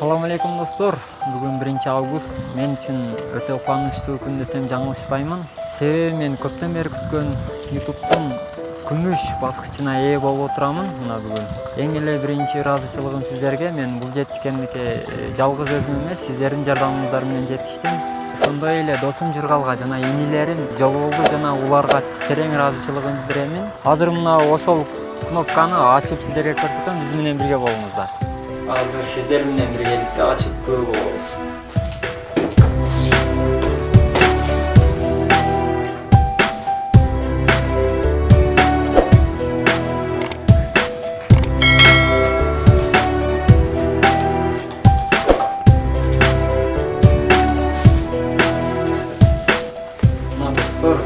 Assalamu alaikum достор. Бүгүн 1 август. Мен үчүн өтө кубанычтуу күн десем жаңылышпаймын. Себеби мен көптөн бери күткөн YouTube'дун күмүш баскычына ээ болуп отурамын мына бүгүн. Эң эле биринчи ыраазычылыгым сиздерге. Мен бул жетишкендикке жалгыз өзүм эмес, сиздердин жардамыңыздар менен жетиштим. Ошондой эле досум Жыргалга жана инилерим Жолболду жана уларга терең ыраазычылыгымды билдирем. Азыр мына ошол кнопканы ачып сиздерге көрсөтөм. Биз менен бирге болуңуздар. Азыр сиздер менен биргеликте ачып көрүү болобуз. Мына достор,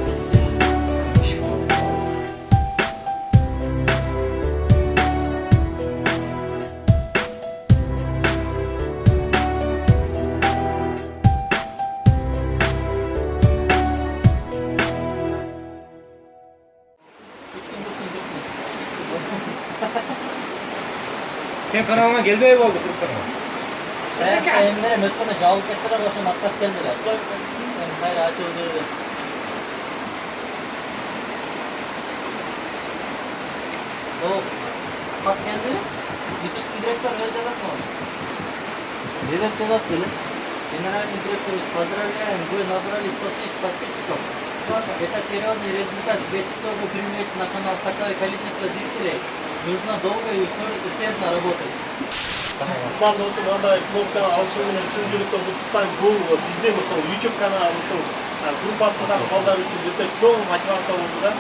Sen kanalıma gelmeye oldu kırıksana. Elimlere Mötkön'e cavuk ettiler, boşun atlas geldiler. Hayır, açıldı. O hak geldi mi? YouTube direktör ne yazat mı? Директ жазат беле. Генеральный директор поздравляем, вы набрали 100 000 подписчиков. Это серьезный результат, ведь чтобы привлечь на канал такое количество зрителей, нужно долго и усердно работать. Кутман достум, андай кнопканы алышы менен чын жүрөктөн куттуктайм. Бул биздин ошол YouTube канал ушул группасындагы балдар үчүн өтө чоң мотивация болду да.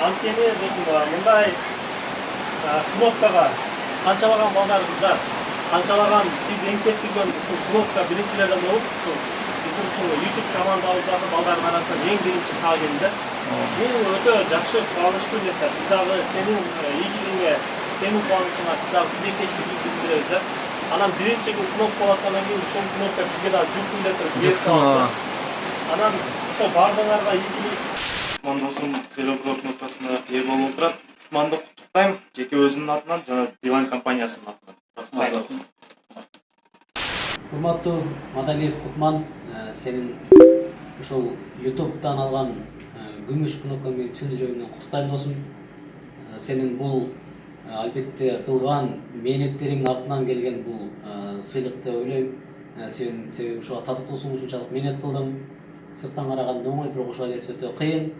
Анткени достум, мындай кнопкага канчалаган балдарыбыздар, канчалаган биз эңсетилген ушул кнопка биринчилерден болуп, ушул биздин ушул YouTube командабыздагы балдардын арасынан эң биринчи сага келди. Бул өтө жакшы кубанычтуу нерсе. Биз дагы сенин ийгилигиңе, сенин кубанычыңа биз дагы тилектештик билдиребиз да. Анан биринчи кнопка болоткондон кийин ушул кнопка бизге дагы жүрсүн деп туруп берип салат. Анан ошо бардыгыңарга ийгилик. Кутман досум Целебро кнопкасына ээ болуп отурат. Кутманды куттуктайм, жеке өзүмдүн атынан жана Билайн компаниясынын атынан. Куттуктайм. Урматтуу Мадалиев Кутман, сенин ушул YouTube'дан алган күмүш кнопка менен чын жүрөгүмдөн куттуктайм досум. Сенин бул албетте кылган мээнеттериңдин артынан келген бул сыйлык деп ойлойм. Сен себеби ушуга татыктуусуң, ушунчалык мээнет кылдың. Сырттан караганда оңой, бирок ушуга жетиш өтө кыйын.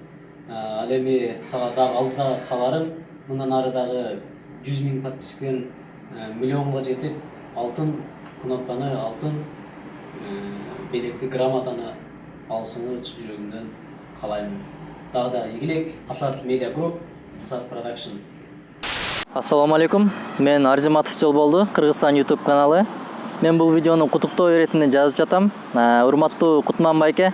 Ал эми сага дагы алдыда каларым. Мындан ары дагы 100 000 подписчиктен миллионго жетип, алтын кнопканы, алтын белекти, грамотаны алышыңы жүрөгүмдөн каалайм. Дагы да ийгилик. Асад Media Group, Асад Production. Ассаламу алейкум. Мен Арзиматов Жолболду, Кыргызстан YouTube каналы. Мен бул видеону куттуктоо иретинде жазып жатам. Урматтуу Кутман байке,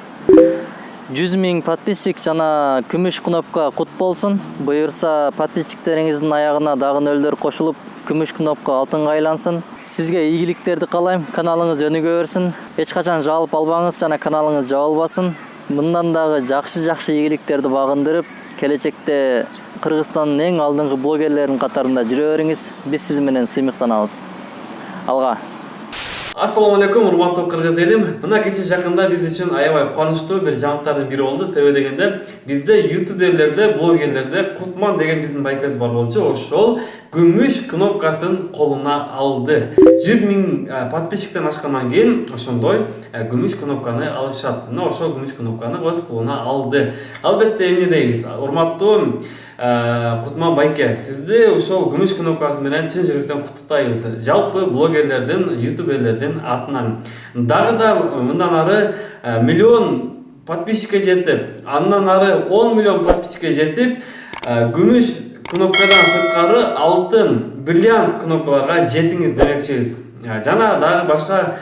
100 000 подписчик жана күмүш кнопка кут болсун. Буюрса подписчиктериңиздин аягына дагы нөлдөр кошулуп, күмүш кнопка алтынга айлансын. Сизге ийгиликтерди каалайм. Каналыңыз өнүгө берсин. Эч качан жалып албаңыз жана каналыңыз жабылбасын. Мындан дагы жакшы ийгиликтерди багындырып, келечекте Кыргызстандын эң алдыңкы блогерлеринин катарында жүрө бериңиз. Биз сиз менен сыймыктанабыз. Алга. Assalamu alaikum, урматтуу кыргыз элим. Мына кече жакында биз үчүн аябай кубанычтуу бир жаңылыктардын бири болду. Себеби дегенде бизде ютуберлерде, блогерлерде Кутман деген биздин байкебиз бар болчу. Ошол күмүш кнопкасын колуна алды. 100 000 подписчиктен ашкандан кийин ошондой күмүш кнопканы алышат. Мына ошол күмүш кнопканы өз колуна алды. Албетте эмне дейбиз? Урматтуу Кутман байке, сизди ошол күмүш кнопкасы менен чын жүрөктөн куттуктайбыз. Жалпы блогерлердин, ютуберлердин атынан. Дагы да мындан ары миллион подписчикке жетип, андан ары 10 миллион подписчикке жетип, күмүш кнопкадан сырткары алтын, бриллиант кнопкаларга жетиңиз демекчибиз. Жана дагы башка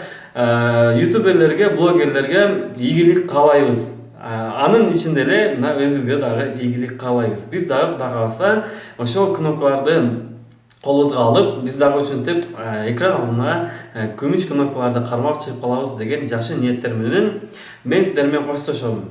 ютуберлерге, блогерлерге ийгилик каалайбыз. Анын ичинде эле мына өзүбүзгө дагы ийгилик каалайбыз. Биз дагы кааласа ошол кнопкаларды колубузга алып, биз дагы ушинтип экран алдына күмүш кнопкаларды кармап чыгып калабыз деген жакшы ниеттер менен мен сиздер менен коштошом.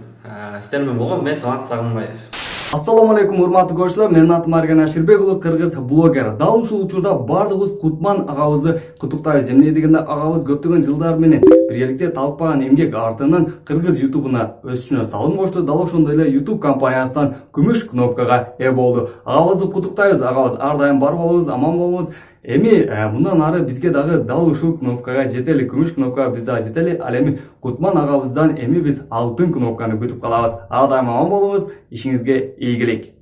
Сиздер менен болгон мен Талант Сагынбаев. Ассаламу алейкум, урматтуу көрүүчүлөр. Менин атым Арген Аширбек уулу, кыргыз блогер. Дал ушул учурда бардыгыбыз Кутман агабызды куттуктайбыз. Эмне дегенде агабыз көптөгөн жылдар менен биргеликте талкпаган эмгек артынан кыргыз ютубуна өсүшүнө салым кошту. Дал ошондой эле YouTube компаниясынан күмүш кнопкага ээ болду. Агабызды куттуктайбыз. Агабыз ар дайым бар болуңуз, аман болуңуз. Эми мындан ары бизге дагы дал ушул кнопкага жетели, күмүш кнопкага биз дагы жетели. Ал эми Кутман агабыздан эми биз алтын кнопканы күтүп калабыз. Ар дайым аман болуңуз, ишиңизге ийгилик.